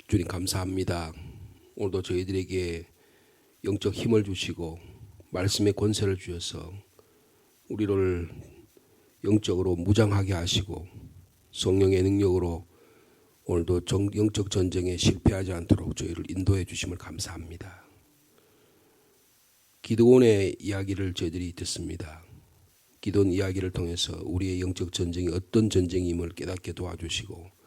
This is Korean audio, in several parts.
주님 감사합니다. 오늘도 저희들에게 영적 힘을 주시고 말씀의 권세를 주셔서 우리를 영적으로 무장하게 하시고 성령의 능력으로 오늘도 영적 전쟁에 실패하지 않도록 저희를 인도해 주심을 감사합니다. 기드온의 이야기를 저희들이 듣습니다. 기드온 이야기를 통해서 우리의 영적 전쟁이 어떤 전쟁임을 깨닫게 도와주시고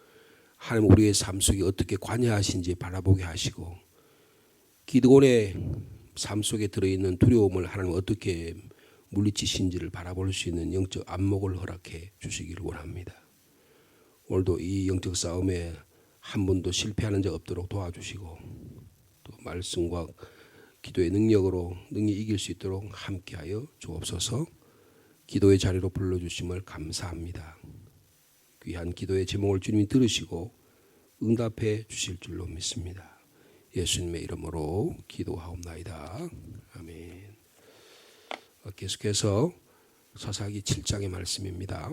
하나님 우리의 삶 속에 어떻게 관여하신지 바라보게 하시고 기드온의 삶 속에 들어있는 두려움을 하나님 어떻게 물리치신지를 바라볼 수 있는 영적 안목을 허락해 주시기를 원합니다. 오늘도 이 영적 싸움에 한 번도 실패하는 자 없도록 도와주시고 또 말씀과 기도의 능력으로 능히 이길 수 있도록 함께하여 주옵소서. 기도의 자리로 불러주심을 감사합니다. 귀한 기도의 제목을 주님이 들으시고 응답해 주실 줄로 믿습니다. 예수님의 이름으로 기도하옵나이다. 아멘. 계속해서 사사기 7장의 말씀입니다.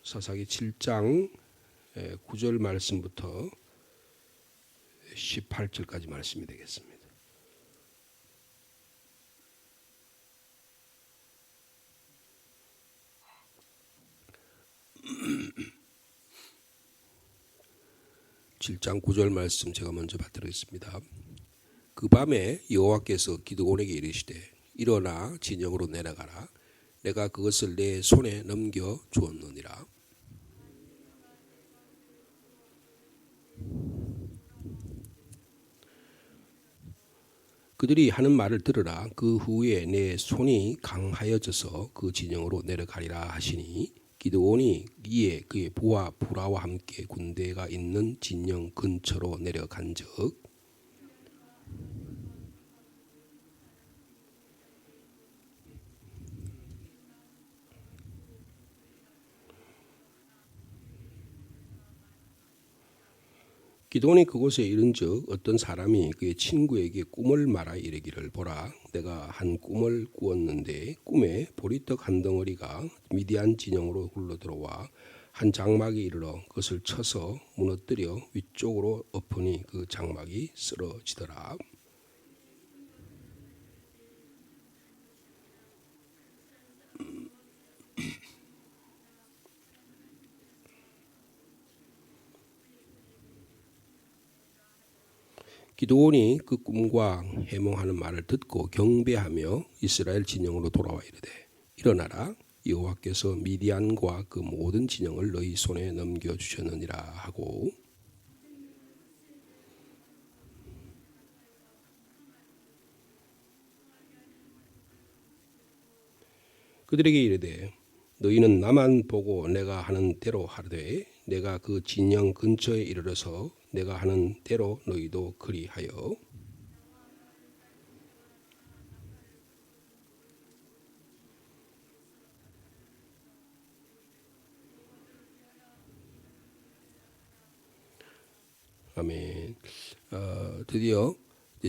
사사기 7장 9절 말씀부터 18절까지 말씀이 되겠습니다. (7장 9절) 말씀 제가 먼저 받들겠습니다. 그 밤에 여호와께서 기드온에게 이르시되 일어나 진영으로 내려가라. 내가 그것을 내 손에 넘겨 주었느니라. 그들이 하는 말을 들으라. 그 후에 내 손이 강하여져서 그 진영으로 내려가리라 하시니 기드온이 이에 그의 부하 부라와 함께 군대가 있는 진영 근처로 내려간즉 기드온이 그곳에 이른즉 어떤 사람이 그의 친구에게 꿈을 말하 이르기를 보라 내가 한 꿈을 꾸었는데 꿈에 보리떡 한 덩어리가 미디안 진영으로 굴러들어와 한 장막에 이르러 그것을 쳐서 무너뜨려 위쪽으로 엎으니 그 장막이 쓰러지더라. 기드온이 그 꿈과 해몽하는 말을 듣고 경배하며 이스라엘 진영으로 돌아와 이르되 일어나라 여호와께서 미디안과 그 모든 진영을 너희 손에 넘겨주셨느니라 하고 그들에게 이르되 너희는 나만 보고 내가 하는 대로 하되 내가 그 진영 근처에 이르러서 내가 하는 대로 너희도 그리하여 아멘. 드디어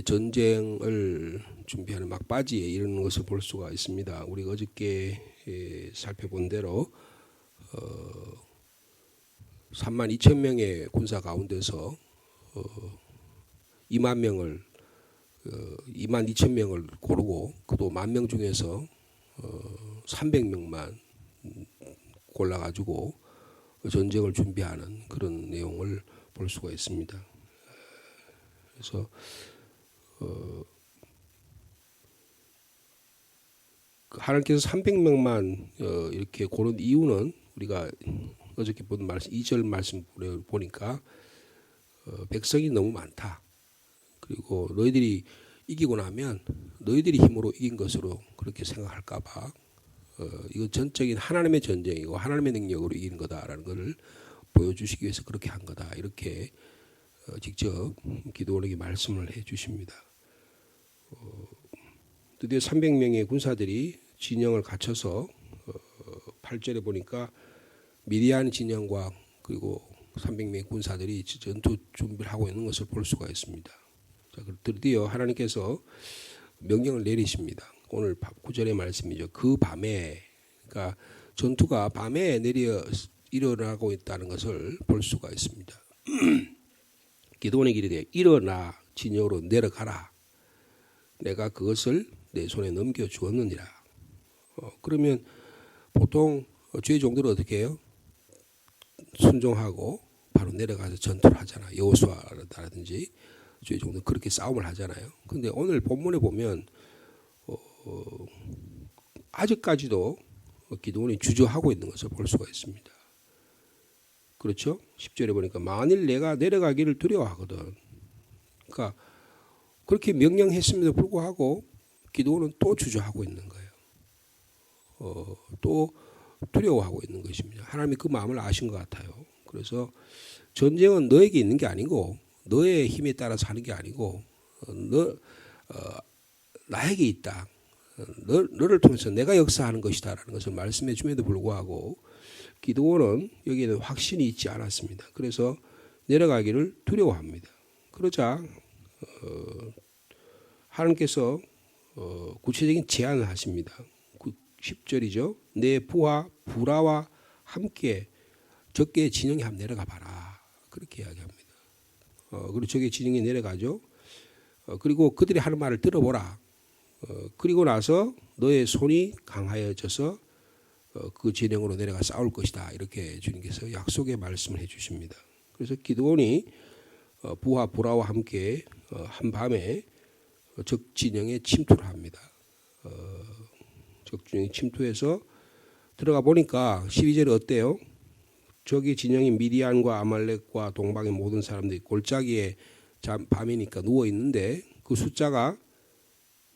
전쟁을 준비하는 막바지에 이르는 것을 볼 수가 있습니다. 우리가 어저께 살펴본 대로 32,000명의 군사 가운데서 22,000명을 고르고 그도 10,000명 중에서 300명만 골라가지고 전쟁을 준비하는 그런 내용을 볼 수가 있습니다. 그래서 하나님께서 300명만 이렇게 고른 이유는 우리가 어저께 본 말씀 2절 말씀 보니까 백성이 너무 많다. 그리고 너희들이 이기고 나면 너희들이 힘으로 이긴 것으로 그렇게 생각할까봐 이거 전적인 하나님의 전쟁이고 하나님의 능력으로 이기는 거다라는 것을 보여주시기 위해서 그렇게 한 거다. 이렇게 직접 기드온에게 말씀을 해주십니다. 드디어 300명의 군사들이 진영을 갖춰서 8절에 보니까 미디안 진영과 그리고 300명의 군사들이 전투 준비를 하고 있는 것을 볼 수가 있습니다. 자, 드디어 하나님께서 명령을 내리십니다. 오늘 9절의 말씀이죠. 그 밤에, 그러니까 전투가 밤에 일어나고 있다는 것을 볼 수가 있습니다. 기드온에게 이르되 일어나 진영으로 내려가라. 내가 그것을 내 손에 넘겨 주었느니라. 그러면 보통 주의 종들은 어떻게 해요? 순종하고 바로 내려가서 전투를 하잖아. 여호수아라든지 주의 종들은 그렇게 싸움을 하잖아요. 그런데 오늘 본문에 보면 아직까지도 기드온이 주저하고 있는 것을 볼 수가 있습니다. 그렇죠? 10절에 보니까 만일 내가 내려가기를 두려워하거든. 그러니까 그렇게 명령했음에도 불구하고 기드온은 또 주저하고 있는 거예요. 또 두려워하고 있는 것입니다. 하나님이 그 마음을 아신 것 같아요. 그래서 전쟁은 너에게 있는 게 아니고 너의 힘에 따라서 하는 게 아니고 나에게 있다. 너를 통해서 내가 역사하는 것이다라는 것을 말씀해 줌에도 불구하고 기드온은 여기에는 확신이 있지 않았습니다. 그래서 내려가기를 두려워합니다. 그러자 하나님께서 구체적인 제안을 하십니다. 10절이죠. 내 부하 부라와 함께 적개의 진영에 한번 내려가 봐라. 그렇게 이야기합니다. 그리고 적의 진영에 내려가죠. 그리고 그들이 하는 말을 들어보라. 그리고 나서 너의 손이 강하여져서 그 진영으로 내려가 싸울 것이다. 이렇게 주님께서 약속의 말씀을 해주십니다. 그래서 기드온이 부하 부라와 함께 한밤에 적 진영에 침투를 합니다. 적 진영에 침투해서 들어가 보니까 12절에 어때요? 적의 진영이 미디안과 아말렉과 동방의 모든 사람들이 골짜기에 밤이니까 누워 있는데 그 숫자가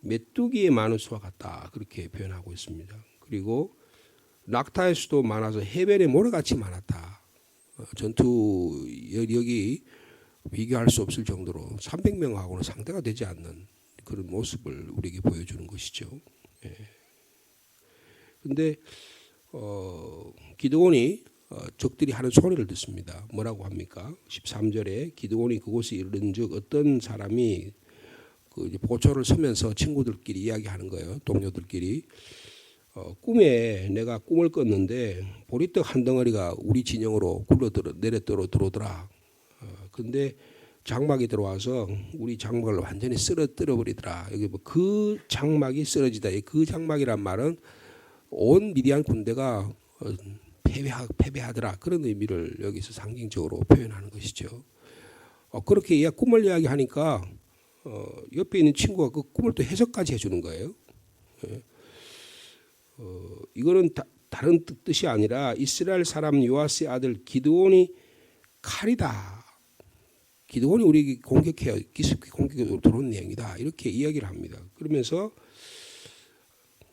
메뚜기의 많은 수와 같다. 그렇게 표현하고 있습니다. 그리고 낙타의 수도 많아서 해변의 모래같이 많았다. 전투 여력이 비교할 수 없을 정도로 300명하고는 상대가 되지 않는 그런 모습을 우리에게 보여주는 것이죠. 그런데 기드온이 적들이 하는 소리를 듣습니다. 뭐라고 합니까? 13절에 기드온이 그곳에 이르는즉 어떤 사람이 그 보초를 서면서 친구들끼리 이야기하는 거예요. 동료들끼리. 꿈에 내가 꿈을 꿨는데 보리떡 한 덩어리가 우리 진영으로 내려떨어 들어오더라. 근데 장막이 들어와서 우리 장막을 완전히 쓰러뜨려 버리더라. 여기 뭐 그 장막이 쓰러지다. 그 장막이란 말은 온 미디안 군대가 패배하더라. 그런 의미를 여기서 상징적으로 표현하는 것이죠. 그렇게 꿈을 이야기하니까 옆에 있는 친구가 그 꿈을 또 해석까지 해주는 거예요. 이거는 다른 뜻이 아니라 이스라엘 사람 요아스의 아들 기드온이 칼이다. 기드온이 우리에게 공격해요. 기습기 공격으로 들어온 내용이다. 이렇게 이야기를 합니다. 그러면서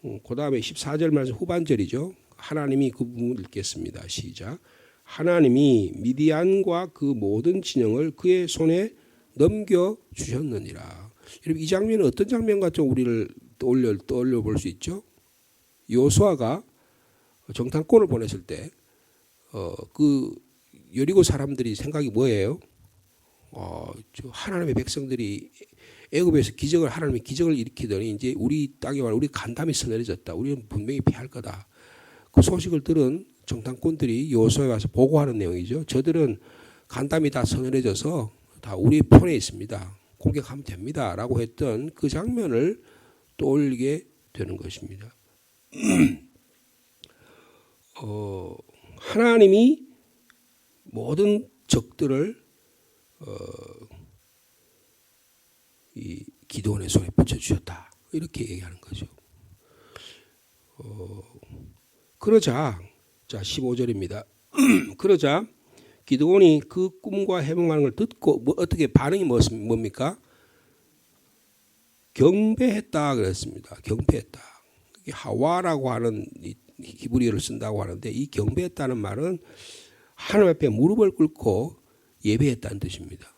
그 다음에 14절 말씀 후반절이죠. 하나님이 그 부분을 읽겠습니다. 시작. 하나님이 미디안과 그 모든 진영을 그의 손에 넘겨주셨느니라. 여러분 이 장면은 어떤 장면과 좀 우리를 떠올려 볼 수 있죠? 요수아가 정탐꾼을 보냈을 때 그 여리고 사람들이 생각이 뭐예요? 하나님의 백성들이 애굽에서 하나님의 기적을 일으키더니 이제 우리 땅에 와 우리 간담이 서늘해졌다. 우리는 분명히 피할 거다. 그 소식을 들은 정탐꾼들이 요수아에 와서 보고하는 내용이죠. 저들은 간담이 다 서늘해져서 다 우리 편에 있습니다. 공격하면 됩니다. 라고 했던 그 장면을 떠올리게 되는 것입니다. 하나님이 모든 적들을 이 기드온의 손에 붙여주셨다. 이렇게 얘기하는 거죠. 그러자 자 15절입니다. 그러자 기드온이 그 꿈과 해몽하는 걸 듣고 어떻게 반응이 뭡니까? 경배했다 그랬습니다. 경배했다. 하와라고 하는 히브리어를 쓴다고 하는데 이 경배했다는 말은 하나님 앞에 무릎을 꿇고 예배했다는 뜻입니다.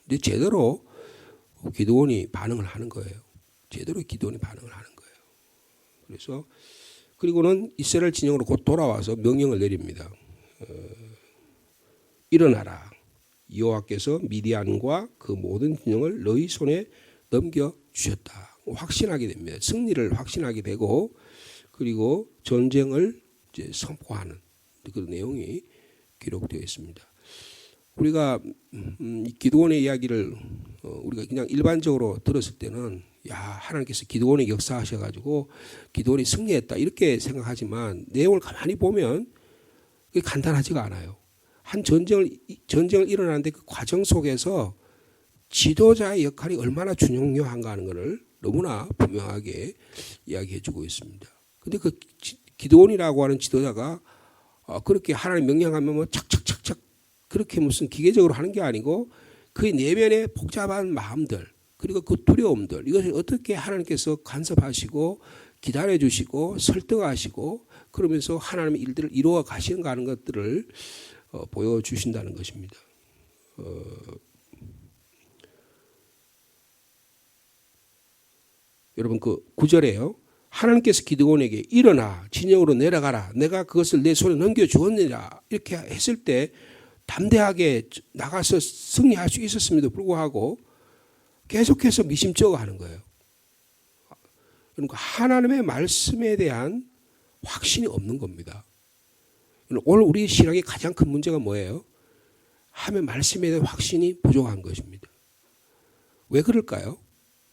근데 제대로 기드온이 반응을 하는 거예요. 제대로 기드온이 반응을 하는 거예요. 그래서 그리고는 이스라엘 진영으로 곧 돌아와서 명령을 내립니다. 일어나라. 여호와께서 미디안과 그 모든 진영을 너희 손에 넘겨주셨다. 확신하게 됩니다. 승리를 확신하게 되고 그리고 전쟁을 이제 선포하는 그런 내용이 기록되어 있습니다. 우리가 이 기드온의 이야기를 우리가 그냥 일반적으로 들었을 때는 야, 하나님께서 기드온의 역사하셔가지고 기드온이 승리했다 이렇게 생각하지만 내용을 가만히 보면 그게 간단하지가 않아요. 한 전쟁을 일어나는데 그 과정 속에서 지도자의 역할이 얼마나 중요한가 하는 것을 너무나 분명하게 이야기해주고 있습니다. 근데 그 기드온이라고 하는 지도자가 그렇게 하나님 명령하면 뭐 착착착착 그렇게 무슨 기계적으로 하는 게 아니고 그의 내면의 복잡한 마음들 그리고 그 두려움들 이것을 어떻게 하나님께서 간섭하시고 기다려주시고 설득하시고 그러면서 하나님의 일들을 이루어 가시는가 하는 것들을 보여주신다는 것입니다. 여러분 그 9절에요. 하나님께서 기드온에게 일어나 진영으로 내려가라. 내가 그것을 내 손에 넘겨주었느니라. 이렇게 했을 때 담대하게 나가서 승리할 수 있었음에도 불구하고 계속해서 미심쩍어 하는 거예요. 그러니까 하나님의 말씀에 대한 확신이 없는 겁니다. 오늘 우리 신앙의 가장 큰 문제가 뭐예요? 하나님의 말씀에 대한 확신이 부족한 것입니다. 왜 그럴까요?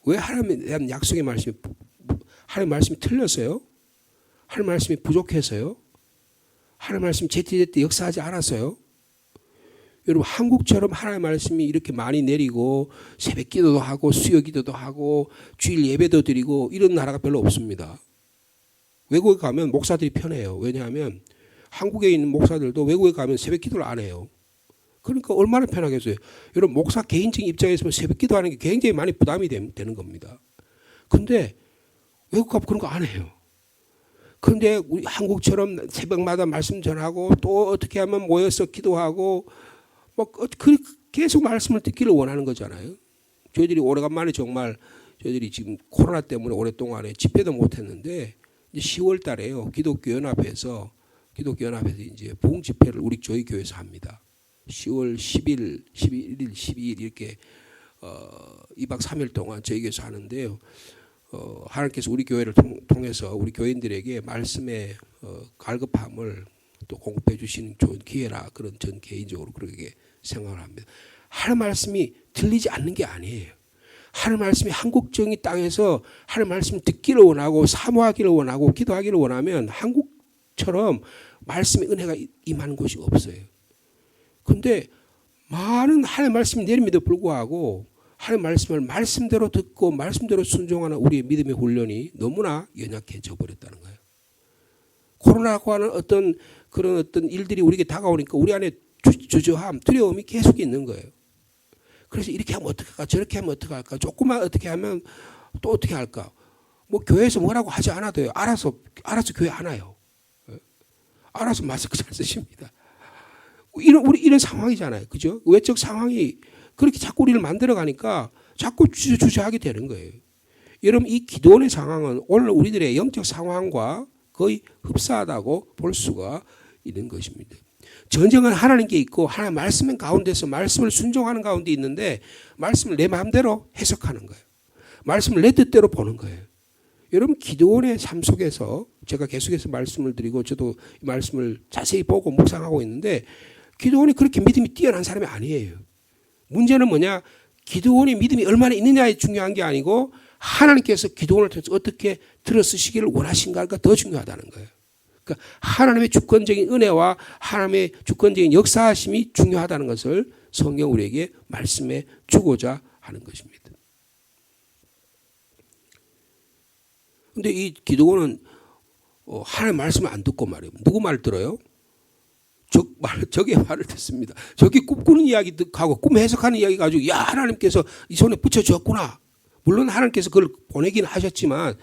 왜 하나님에 대한 약속의 말씀이 하나님의 말씀이 틀렸어요? 하나님의 말씀이 부족해서요? 하나님의 말씀이 제때제때 역사하지 않았어요? 여러분 한국처럼 하나님의 말씀이 이렇게 많이 내리고 새벽 기도도 하고 수요 기도도 하고 주일 예배도 드리고 이런 나라가 별로 없습니다. 외국에 가면 목사들이 편해요. 왜냐하면 한국에 있는 목사들도 외국에 가면 새벽 기도를 안 해요. 그러니까 얼마나 편하겠어요. 여러분 목사 개인적인 입장에서 새벽 기도하는 게 굉장히 많이 부담이 되는 겁니다. 근데 외국 가면 그런 거 안 해요. 그런데 우리 한국처럼 새벽마다 말씀 전하고 또 어떻게 하면 모여서 기도하고 뭐 계속 말씀을 듣기를 원하는 거잖아요. 저희들이 오래간만에 정말 저희들이 지금 코로나 때문에 오랫동안에 집회도 못했는데 이제 10월 달에요. 기독교연합에서 이제 부흥 집회를 저희 교회에서 합니다. 10월 10일, 11일, 12일 이렇게 2박 3일 동안 저희 교회에서 하는데요. 하나님께서 우리 교회를 통해서 우리 교인들에게 말씀의 갈급함을 또 공급해 주시는 좋은 기회라 그런 전 개인적으로 그렇게 생각을 합니다. 하나님 말씀이 들리지 않는 게 아니에요. 하나님 말씀이 한국적인 땅에서 하나님 말씀 듣기를 원하고 사모하기를 원하고 기도하기를 원하면 한국처럼 말씀의 은혜가 임하는 곳이 없어요. 그런데 많은 하나님 말씀이 내림에도 불구하고 하나님 말씀을 말씀대로 듣고 말씀대로 순종하는 우리의 믿음의 훈련이 너무나 연약해져 버렸다는 거예요. 코로나라고 하는 어떤 일들이 우리에게 다가오니까 우리 안에 주저함, 두려움이 계속 있는 거예요. 그래서 이렇게 하면 어떻게 할까? 저렇게 하면 어떻게 할까? 조금만 어떻게 하면 또 어떻게 할까? 뭐 교회에서 뭐라고 하지 않아도요. 알아서 교회 안 와요. 알아서 마스크 잘 쓰십니다. 우리 이런 상황이잖아요. 그죠? 외적 상황이 그렇게 자꾸 우리를 만들어 가니까 자꾸 주저하게 되는 거예요. 여러분 이 기도원의 상황은 오늘 우리들의 영적 상황과 거의 흡사하다고 볼 수가 있는 것입니다. 전쟁은 하나님께 있고 하나님 말씀 가운데서 말씀을 순종하는 가운데 있는데 말씀을 내 마음대로 해석하는 거예요. 말씀을 내 뜻대로 보는 거예요. 여러분 기도원의 삶 속에서 제가 계속해서 말씀을 드리고 저도 이 말씀을 자세히 보고 묵상하고 있는데 기도원이 그렇게 믿음이 뛰어난 사람이 아니에요. 문제는 뭐냐? 기도원의 믿음이 얼마나 있느냐에 중요한 게 아니고 하나님께서 기도원을 통해서 어떻게 들어쓰시기를 원하신가가 더 중요하다는 거예요. 그러니까 하나님의 주권적인 은혜와 하나님의 주권적인 역사하심이 중요하다는 것을 성경 우리에게 말씀해 주고자 하는 것입니다. 그런데 이 기도원은 하나님 말씀을 안 듣고 말이에요. 누구 말을 들어요? 적의 말을 듣습니다. 적이 꿈꾸는 이야기 하고 꿈 해석하는 이야기 가지고 야 하나님께서 이 손에 붙여주었구나. 물론 하나님께서 그걸 보내긴 하셨지만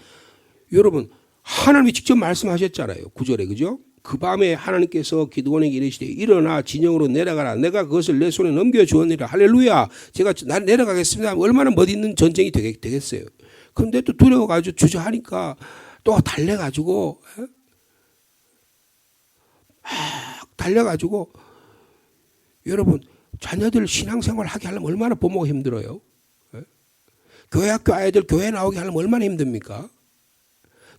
여러분 하나님이 직접 말씀하셨잖아요. 9절에 그죠? 그 밤에 하나님께서 기드온에게 이르시되 일어나 진영으로 내려가라. 내가 그것을 내 손에 넘겨주었느니라. 할렐루야. 제가 내려가겠습니다. 얼마나 멋있는 전쟁이 되겠어요. 그런데 또 두려워가지고 주저하니까 또 달려가지고 여러분 자녀들 신앙생활 하게 하려면 얼마나 부모가 힘들어요. 교회 학교 아이들 교회 나오게 하려면 얼마나 힘듭니까?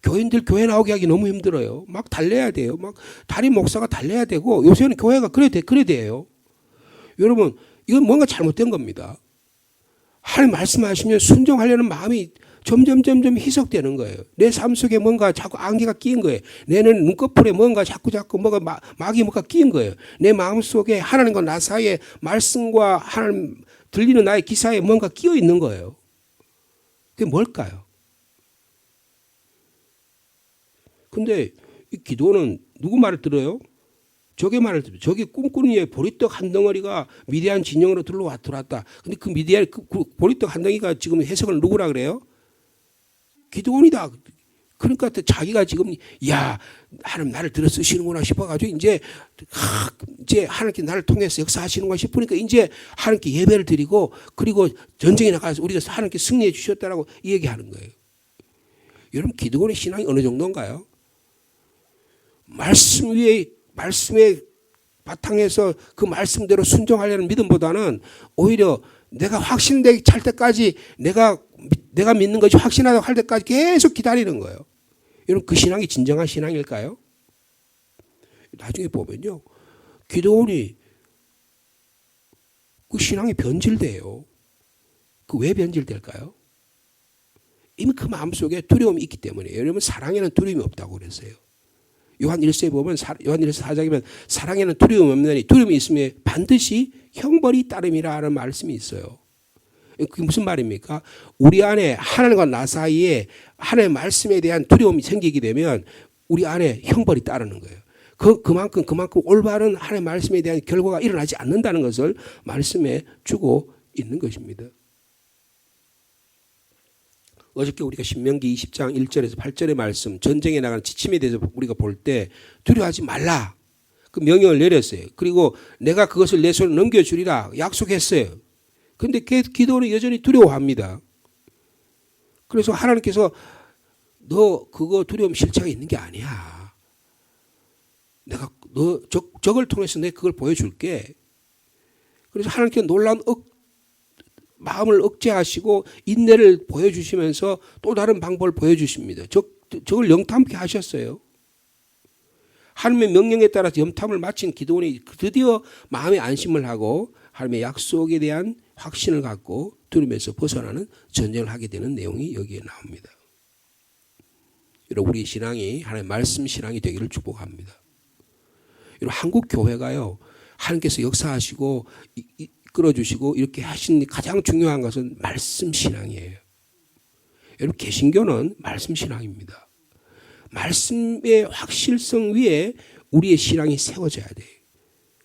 교인들 교회 나오게 하기 너무 힘들어요. 막 달려야 돼요. 막 담임 목사가 달려야 되고 요새는 교회가 그래 돼요. 여러분, 이건 뭔가 잘못된 겁니다. 하나님 말씀하시면 순종하려는 마음이 점점 희석되는 거예요. 내 삶 속에 뭔가 자꾸 안개가 끼인 거예요. 내 눈꺼풀에 뭔가 자꾸 뭐가 막이 뭐가 끼인 거예요. 내 마음 속에 하나님과 나 사이에 말씀과 하나님 들리는 나의 기사에 뭔가 끼어 있는 거예요. 그게 뭘까요? 근데 이 기도는 누구 말을 들어요? 적의 말을 들어요. 적이 꿈꾸는 이에 보리떡 한 덩어리가 미디안 진영으로 들어왔다. 근데 그 미디안 그 보리떡 한 덩이가 지금 해석을 누구라 그래요? 기도원이다. 그러니까 자기가 지금 야 하나님 나를 들어 쓰시는구나 싶어가지고 이제 하나님께 나를 통해서 역사하시는구나 싶으니까 이제 하나님께 예배를 드리고 그리고 전쟁에 나가서 우리가 하나님께 승리해 주셨다라고 얘기하는 거예요. 여러분 기도원의 신앙이 어느 정도인가요? 말씀의 바탕에서 그 말씀대로 순종하려는 믿음보다는 오히려 내가 확신되게 찰 때까지 내가 믿는 것이 확신하다고 할 때까지 계속 기다리는 거예요. 여러분 그 신앙이 진정한 신앙일까요? 나중에 보면요. 기도원이 그 신앙이 변질돼요. 그 왜 변질될까요? 이미 그 마음속에 두려움이 있기 때문에 여러분 사랑에는 두려움이 없다고 그랬어요. 요한 1서에 보면 요한 1서 4장에 보면 사랑에는 두려움이 없느니 두려움이 있으면 반드시 형벌이 따름이라 하는 말씀이 있어요. 그게 무슨 말입니까? 우리 안에 하나님과 나 사이에 하나님의 말씀에 대한 두려움이 생기게 되면 우리 안에 형벌이 따르는 거예요. 그만큼 올바른 하나님의 말씀에 대한 결과가 일어나지 않는다는 것을 말씀해 주고 있는 것입니다. 어저께 우리가 신명기 20장 1절에서 8절의 말씀 전쟁에 나가는 지침에 대해서 우리가 볼 때 두려워하지 말라. 그 명령을 내렸어요. 그리고 내가 그것을 내 손에 넘겨주리라 약속했어요. 그런데 기도는 여전히 두려워합니다. 그래서 하나님께서 너 그거 두려움 실체가 있는 게 아니야. 내가 너 적을 통해서 내가 그걸 보여줄게. 그래서 하나님께서 놀라운 마음을 억제하시고 인내를 보여주시면서 또 다른 방법을 보여주십니다. 적을 영탐케 하셨어요. 하나님의 명령에 따라서 염탐을 마친 기도원이 드디어 마음의 안심을 하고 하나님의 약속에 대한 확신을 갖고 두려움에서 벗어나는 전쟁을 하게 되는 내용이 여기에 나옵니다. 여러분 우리 신앙이 하나님의 말씀 신앙이 되기를 축복합니다. 여러분 한국 교회가요. 하나님께서 역사하시고 이끌어주시고 이렇게 하신 가장 중요한 것은 말씀 신앙이에요. 여러분 개신교는 말씀 신앙입니다. 말씀의 확실성 위에 우리의 신앙이 세워져야 돼요.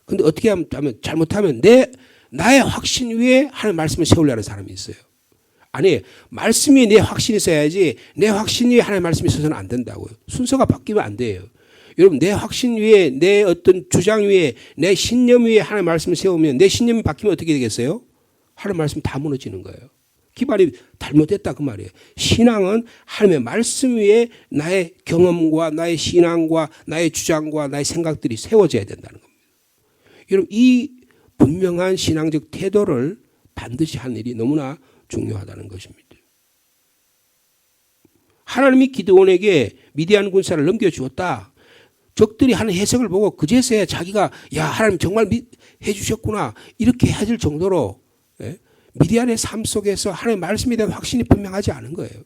그런데 어떻게 하면 잘못하면 나의 확신 위에 하나님의 말씀을 세우려는 사람이 있어요. 아니 말씀이 내 확신이 있어야지 내 확신 위에 하나님의 말씀이 있어서는 안 된다고요. 순서가 바뀌면 안 돼요. 여러분 내 확신 위에 내 어떤 주장 위에 내 신념 위에 하나님의 말씀을 세우면 내 신념이 바뀌면 어떻게 되겠어요? 하나님의 말씀 다 무너지는 거예요. 기반이 잘못됐다 그 말이에요. 신앙은 하나님의 말씀 위에 나의 경험과 나의 신앙과 나의 주장과 나의 생각들이 세워져야 된다는 겁니다. 여러분 이 분명한 신앙적 태도를 반드시 하는 일이 너무나 중요하다는 것입니다. 하나님이 기드온에게 미디안 군사를 넘겨주었다. 적들이 하는 해석을 보고 그제서야 자기가 야 하나님 정말 해주셨구나 이렇게 해줄 정도로 미디안의 삶 속에서 하나님의 말씀에 대한 확신이 분명하지 않은 거예요.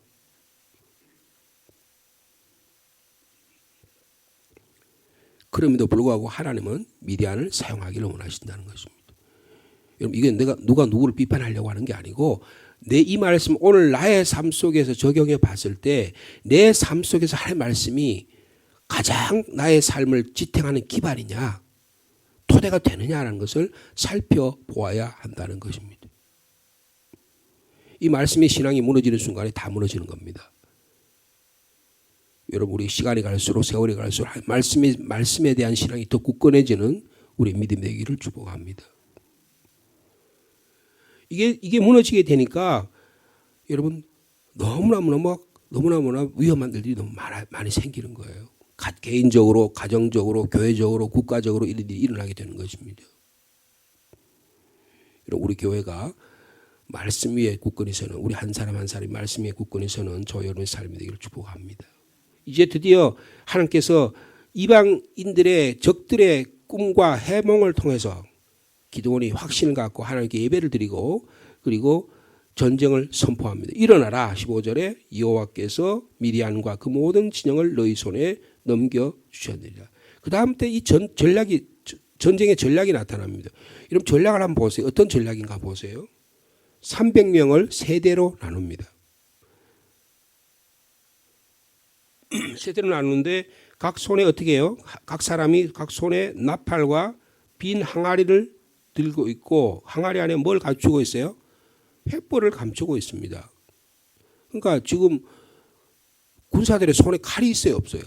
그럼에도 불구하고 하나님은 미디안을 사용하기를 원하신다는 것입니다. 여러분 이게 누가 누구를 비판하려고 하는 게 아니고 내 이 말씀 오늘 나의 삶 속에서 적용해 봤을 때 내 삶 속에서 하나님의 말씀이 가장 나의 삶을 지탱하는 기반이냐 토대가 되느냐라는 것을 살펴보아야 한다는 것입니다. 이 말씀의 신앙이 무너지는 순간에 다 무너지는 겁니다. 여러분 우리 시간이 갈수록 세월이 갈수록 말씀에 대한 신앙이 더 굳건해지는 우리 믿음이 되기를 축복합니다. 이게 무너지게 되니까 여러분 너무나 위험한 일들이 너무 많이 생기는 거예요. 개인적으로, 가정적으로, 교회적으로, 국가적으로 이런 일이 일어나게 되는 것입니다. 우리 교회가 말씀 위에 굳건히 서는 우리 한 사람 한 사람이 말씀 위에 굳건히 서는 저 여러분의 삶이 되기를 축복합니다. 이제 드디어 하나님께서 이방인들의 적들의 꿈과 해몽을 통해서 기드온이 확신을 갖고 하나님께 예배를 드리고 그리고 전쟁을 선포합니다. 일어나라 15절에 여호와께서 미디안과 그 모든 진영을 너희 손에 넘겨주셨느니라. 그 다음 때 이 전쟁의 전략이 나타납니다. 여러분 전략을 한번 보세요. 어떤 전략인가 보세요. 300명을 세대로 나눕니다. 세대로 나누는데 각 손에 어떻게 해요? 각 사람이 각 손에 나팔과 빈 항아리를 들고 있고 항아리 안에 뭘 감추고 있어요? 횃불을 감추고 있습니다. 그러니까 지금 군사들의 손에 칼이 있어요, 없어요?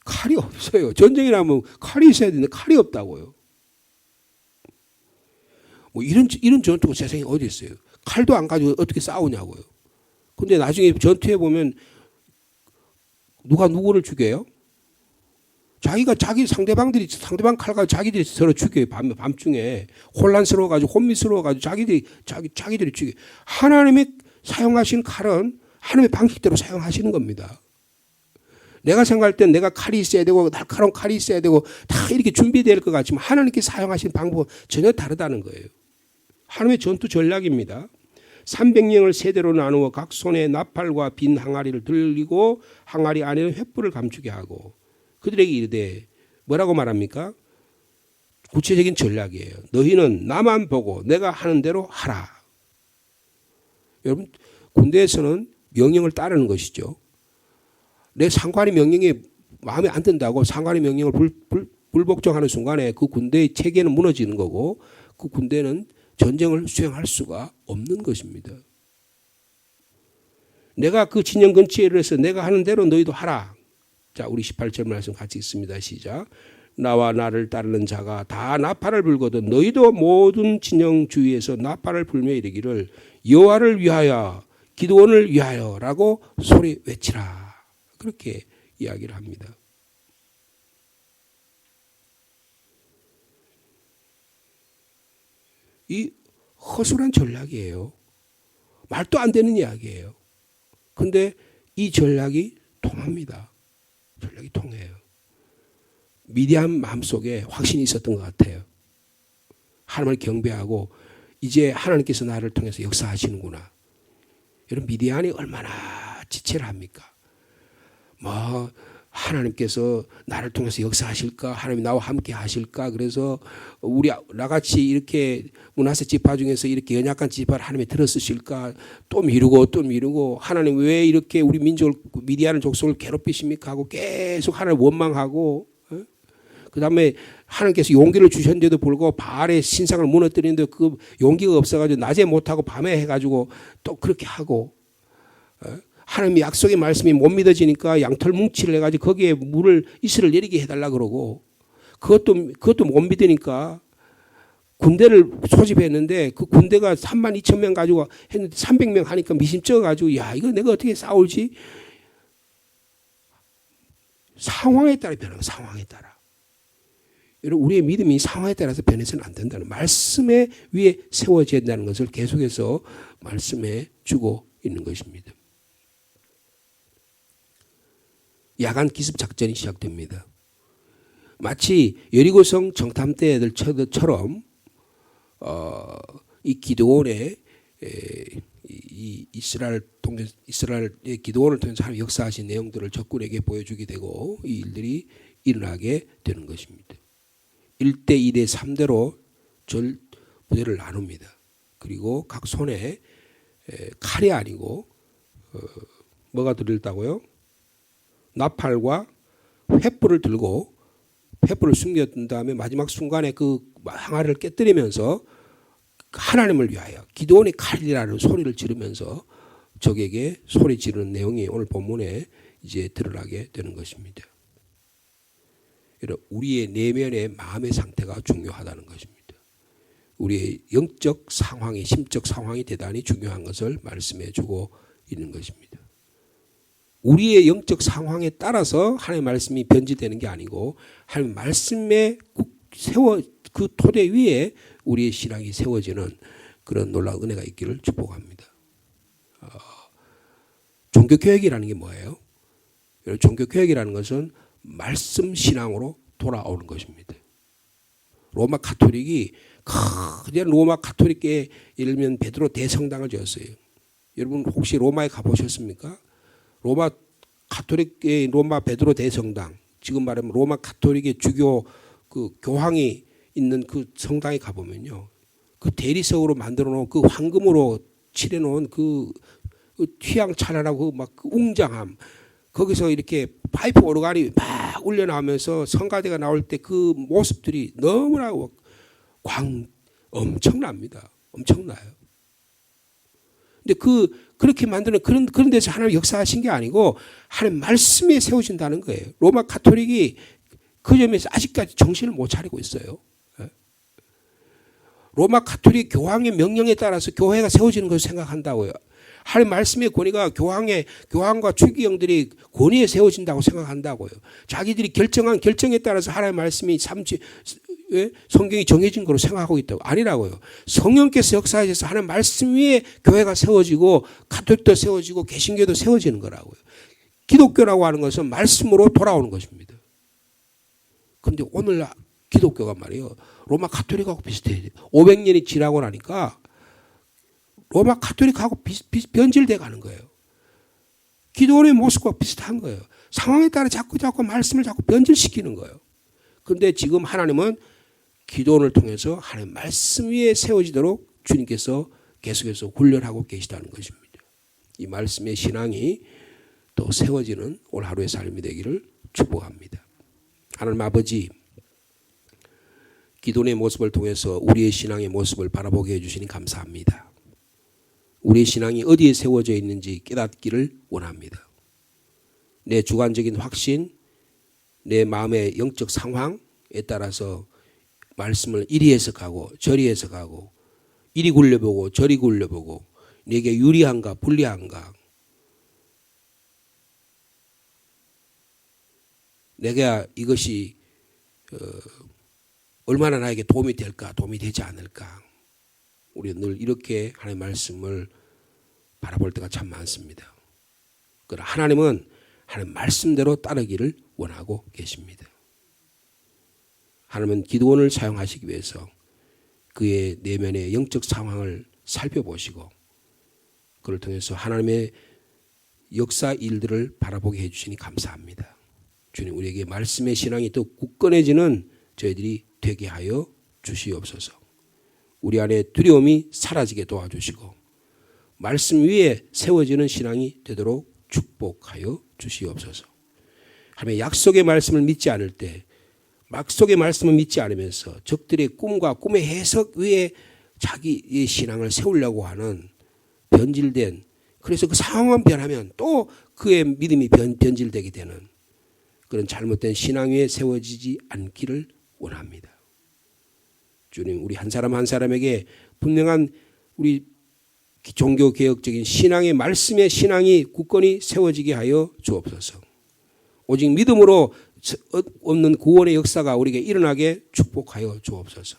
칼이 없어요. 전쟁이라면 칼이 있어야 되는데 칼이 없다고요. 뭐 이런 전투가 세상에 어디 있어요? 칼도 안 가지고 어떻게 싸우냐고요. 근데 나중에 전투해 보면 누가 누구를 죽여요? 상대방 칼 가지고 자기들이 서로 죽여요. 밤중에 혼란스러워 가지고 혼미스러워 가지고 자기들이 죽여요. 하나님의 사용하신 칼은 하나님의 방식대로 사용하시는 겁니다. 내가 생각할 땐 내가 칼이 있어야 되고 날카로운 칼이 있어야 되고 다 이렇게 준비될 것 같지만 하나님께 사용하신 방법은 전혀 다르다는 거예요. 하나님의 전투 전략입니다. 300명을 세대로 나누어 각 손에 나팔과 빈 항아리를 들리고 항아리 안에는 횃불을 감추게 하고 그들에게 이르되 뭐라고 말합니까? 구체적인 전략이에요. 너희는 나만 보고 내가 하는 대로 하라. 여러분 군대에서는 명령을 따르는 것이죠. 내 상관이 명령이 마음에 안 든다고 상관의 명령을 불복종하는 순간에 그 군대의 체계는 무너지는 거고 그 군대는 전쟁을 수행할 수가 없는 것입니다. 내가 그 진영 근처에 이르러서 내가 하는 대로 너희도 하라. 자, 우리 18절 말씀 같이 읽습니다. 시작. 나와 나를 따르는 자가 다 나팔을 불거든 너희도 모든 진영 주위에서 나팔을 불며 이르기를 여호와를 위하여 기드온을 위하여라고 소리 외치라. 그렇게 이야기를 합니다. 이 허술한 전략이에요. 말도 안 되는 이야기예요. 그런데 이 전략이 통합니다. 전략이 통해요. 미디안 마음속에 확신이 있었던 것 같아요. 하나님을 경배하고 이제 하나님께서 나를 통해서 역사하시는구나. 여러분 미디안이 얼마나 지체를 합니까? 뭐 하나님께서 나를 통해서 역사하실까? 하나님이 나와 함께 하실까? 그래서 우리 나같이 이렇게 므낫세 지파 중에서 이렇게 연약한 지파를 하나님이 들어쓰실까? 또 미루고 하나님 왜 이렇게 우리 민족을 미디안 족속을 괴롭히십니까? 하고 계속 하나님을 원망하고 그 다음에 하나님께서 용기를 주셨는데도 불구하고 바알의 신상을 무너뜨리는데 그 용기가 없어가지고 낮에 못하고 밤에 해가지고 또 그렇게 하고 하나님의 약속의 말씀이 못 믿어지니까 양털 뭉치를 해가지고 거기에 이슬을 내리게 해달라 그러고 그것도 못 믿으니까 군대를 소집했는데 그 군대가 32,000명 가지고 했는데 300명 하니까 미심쩍어가지고 야 이거 내가 어떻게 싸울지 상황에 따라 변하는 상황에 따라 여러분 우리의 믿음이 상황에 따라서 변해서는 안 된다는 말씀에 위에 세워져야 된다는 것을 계속해서 말씀해 주고 있는 것입니다. 야간 기습 작전이 시작됩니다. 마치 여리고성 정탐대 애들처럼 이 기드온의 이 이스라엘의 기드온을 통해서 하나님 역사하신 내용들을 적군에게 보여주게 되고 이 일들이 일어나게 되는 것입니다. 1대 2대 3대로 절 부대를 나눕니다. 그리고 각 손에 칼이 아니고 뭐가 들어있다고요? 나팔과 횃불을 들고 횃불을 숨겨둔 다음에 마지막 순간에 그 항아리를 깨뜨리면서 하나님을 위하여 기드온의 칼이라는 소리를 지르면서 적에게 소리 지르는 내용이 오늘 본문에 이제 드러나게 되는 것입니다. 우리의 내면의 마음의 상태가 중요하다는 것입니다. 우리의 영적 상황이 심적 상황이 대단히 중요한 것을 말씀해 주고 있는 것입니다. 우리의 영적 상황에 따라서 하나님의 말씀이 변질되는 게 아니고 하나님의 말씀에 그 토대 위에 우리의 신앙이 세워지는 그런 놀라운 은혜가 있기를 축복합니다. 종교개혁이라는 게 뭐예요? 종교개혁이라는 것은 말씀 신앙으로 돌아오는 것입니다. 로마 가톨릭이 거대한 로마 가톨릭계 예를 들면 베드로 대성당을 지었어요. 여러분 혹시 로마에 가보셨습니까? 로마 가톨릭의 로마 베드로 대성당, 지금 말하면 로마 가톨릭의 주교 그 교황이 있는 그 성당에 가보면요, 그 대리석으로 만들어 놓은 그 황금으로 칠해 놓은 그 휘황찬란하고 막 그 웅장함, 거기서 이렇게 파이프 오르간이 막 울려 나오면서 성가대가 나올 때 그 모습들이 너무나 엄청납니다. 엄청나요. 근데 그렇게 만드는 그런 데서 하나님 역사하신 게 아니고 하나님 말씀에 세워진다는 거예요. 로마 가톨릭이 그 점에서 아직까지 정신을 못 차리고 있어요. 로마 가톨릭 교황의 명령에 따라서 교회가 세워지는 것을 생각한다고요. 하나님 말씀의 권위가 교황과 추기경들이 권위에 세워진다고 생각한다고요. 자기들이 결정한 결정에 따라서 하나님 말씀이 성경이 정해진 거로 생각하고 있다고. 아니라고요. 성령께서 역사하셔서 하나님 말씀 위에 교회가 세워지고 가톨릭도 세워지고 개신교도 세워지는 거라고요. 기독교라고 하는 것은 말씀으로 돌아오는 것입니다. 그런데 오늘 기독교가 말이에요, 로마 가톨릭하고 비슷해요. 500년이 지나고 나니까 로마 가톨릭하고 변질돼 가는 거예요. 기도원의 모습과 비슷한 거예요. 상황에 따라 자꾸 말씀을 자꾸 변질시키는 거예요. 그런데 지금 하나님은 기도원을 통해서 하나님 말씀 위에 세워지도록 주님께서 계속해서 훈련하고 계시다는 것입니다. 이 말씀의 신앙이 또 세워지는 오늘 하루의 삶이 되기를 축복합니다. 하나님 아버지, 기도원의 모습을 통해서 우리의 신앙의 모습을 바라보게 해주시니 감사합니다. 우리의 신앙이 어디에 세워져 있는지 깨닫기를 원합니다. 내 주관적인 확신, 내 마음의 영적 상황에 따라서 말씀을 이리 해석하고 저리 해석하고 이리 굴려보고 저리 굴려보고 내게 유리한가 불리한가, 내가 이것이 얼마나 나에게 도움이 될까 도움이 되지 않을까, 우리는 늘 이렇게 하나님의 말씀을 바라볼 때가 참 많습니다. 그러나 하나님은 하나님 말씀대로 따르기를 원하고 계십니다. 하나님은 기도원을 사용하시기 위해서 그의 내면의 영적 상황을 살펴보시고 그를 통해서 하나님의 역사 일들을 바라보게 해주시니 감사합니다. 주님, 우리에게 말씀의 신앙이 더 굳건해지는 저희들이 되게 하여 주시옵소서. 우리 안에 두려움이 사라지게 도와주시고 말씀 위에 세워지는 신앙이 되도록 축복하여 주시옵소서. 하나님의 약속의 말씀을 믿지 않을 때, 약속의 말씀을 믿지 않으면서 적들의 꿈과 꿈의 해석 위에 자기의 신앙을 세우려고 하는 변질된, 그래서 그 상황만 변하면 또 그의 믿음이 변질되게 되는 그런 잘못된 신앙 위에 세워지지 않기를 원합니다. 주님, 우리 한 사람 한 사람에게 분명한 우리 종교개혁적인 신앙의 말씀의 신앙이 굳건히 세워지게 하여 주옵소서. 오직 믿음으로 없는 구원의 역사가 우리에게 일어나게 축복하여 주옵소서.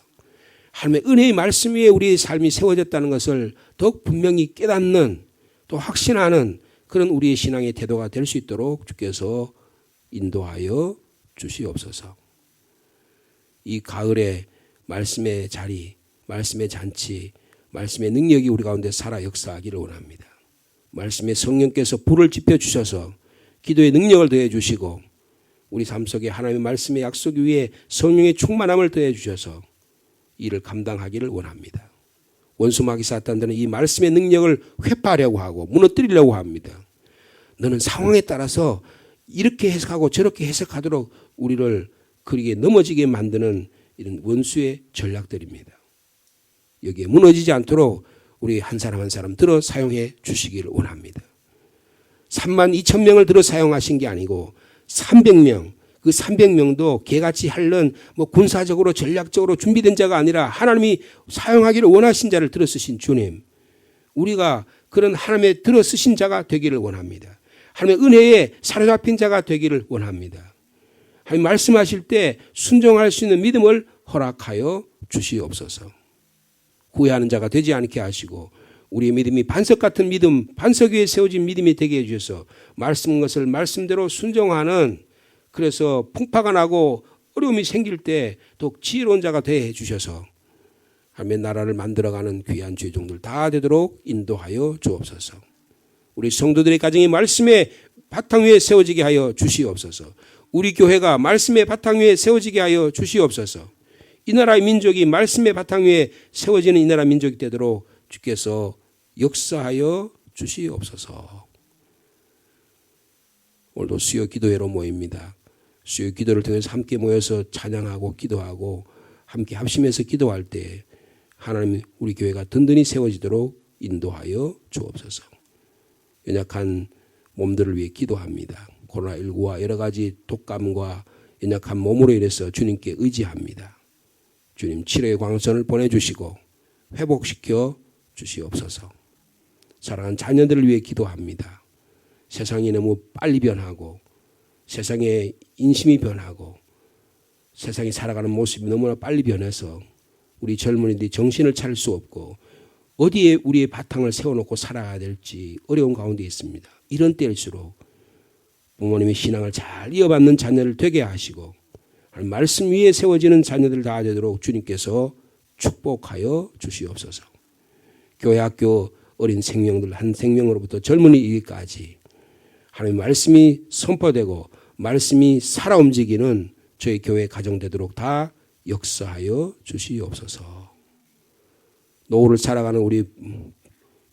하나님의 은혜의 말씀 위에 우리의 삶이 세워졌다는 것을 더욱 분명히 깨닫는, 또 확신하는 그런 우리의 신앙의 태도가 될 수 있도록 주께서 인도하여 주시옵소서. 이 가을에 말씀의 자리, 말씀의 잔치, 말씀의 능력이 우리 가운데 살아 역사하기를 원합니다. 말씀의 성령께서 불을 지펴주셔서 기도의 능력을 더해 주시고 우리 삶 속에 하나님의 말씀의 약속 위에 성령의 충만함을 더해 주셔서 이를 감당하기를 원합니다. 원수 마귀 사탄들은 이 말씀의 능력을 회파하려고 하고 무너뜨리려고 합니다. 너는 상황에 따라서 이렇게 해석하고 저렇게 해석하도록 우리를 그리게 넘어지게 만드는 이런 원수의 전략들입니다. 여기에 무너지지 않도록 우리 한 사람 한 사람 들어 사용해 주시기를 원합니다. 32,000명을 들어 사용하신 게 아니고 300명, 그 300명도 개같이 핥는 군사적으로 전략적으로 준비된 자가 아니라 하나님이 사용하기를 원하신 자를 들어 쓰신 주님, 우리가 그런 하나님의 들어 쓰신 자가 되기를 원합니다. 하나님의 은혜에 사로잡힌 자가 되기를 원합니다. 하나님 말씀하실 때 순종할 수 있는 믿음을 허락하여 주시옵소서. 후회하는 자가 되지 않게 하시고 우리의 믿음이 반석 같은 믿음, 반석 위에 세워진 믿음이 되게 해주셔서 말씀 것을 말씀대로 순종하는, 그래서 풍파가 나고 어려움이 생길 때 더 지혜로운 자가 되어 주셔서 하나님의 나라를 만들어가는 귀한 죄종들 다 되도록 인도하여 주옵소서. 우리 성도들의 가정이 말씀의 바탕 위에 세워지게 하여 주시옵소서. 우리 교회가 말씀의 바탕 위에 세워지게 하여 주시옵소서. 이 나라의 민족이 말씀의 바탕 위에 세워지는 이 나라 민족이 되도록 주께서 역사하여 주시옵소서. 오늘도 수요 기도회로 모입니다. 수요 기도를 통해서 함께 모여서 찬양하고 기도하고 함께 합심해서 기도할 때 하나님 우리 교회가 든든히 세워지도록 인도하여 주옵소서. 연약한 몸들을 위해 기도합니다. 코로나19와 여러 가지 독감과 연약한 몸으로 인해서 주님께 의지합니다. 주님 치료의 광선을 보내주시고 회복시켜 주시옵소서. 사랑하는 자녀들을 위해 기도합니다. 세상이 너무 빨리 변하고 세상의 인심이 변하고 세상이 살아가는 모습이 너무나 빨리 변해서 우리 젊은이들이 정신을 차릴 수 없고 어디에 우리의 바탕을 세워놓고 살아야 될지 어려운 가운데 있습니다. 이런 때일수록 부모님의 신앙을 잘 이어받는 자녀를 되게 하시고 말씀 위에 세워지는 자녀들 다 되도록 주님께서 축복하여 주시옵소서. 교회 학교 어린 생명들 한 생명으로부터 젊은이 이기까지 하나님의 말씀이 선포되고 말씀이 살아 움직이는 저희 교회 가정 되도록 다 역사하여 주시옵소서. 노후를 살아가는 우리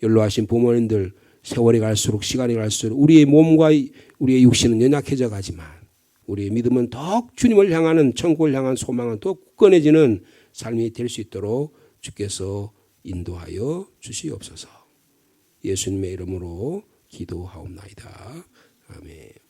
연로하신 부모님들 세월이 갈수록 시간이 갈수록 우리의 몸과 우리의 육신은 연약해져 가지만 우리의 믿음은 더욱 주님을 향하는 천국을 향한 소망은 더 굳건해지는 삶이 될 수 있도록 주께서 인도하여 주시옵소서. 예수님의 이름으로 기도하옵나이다. 아멘.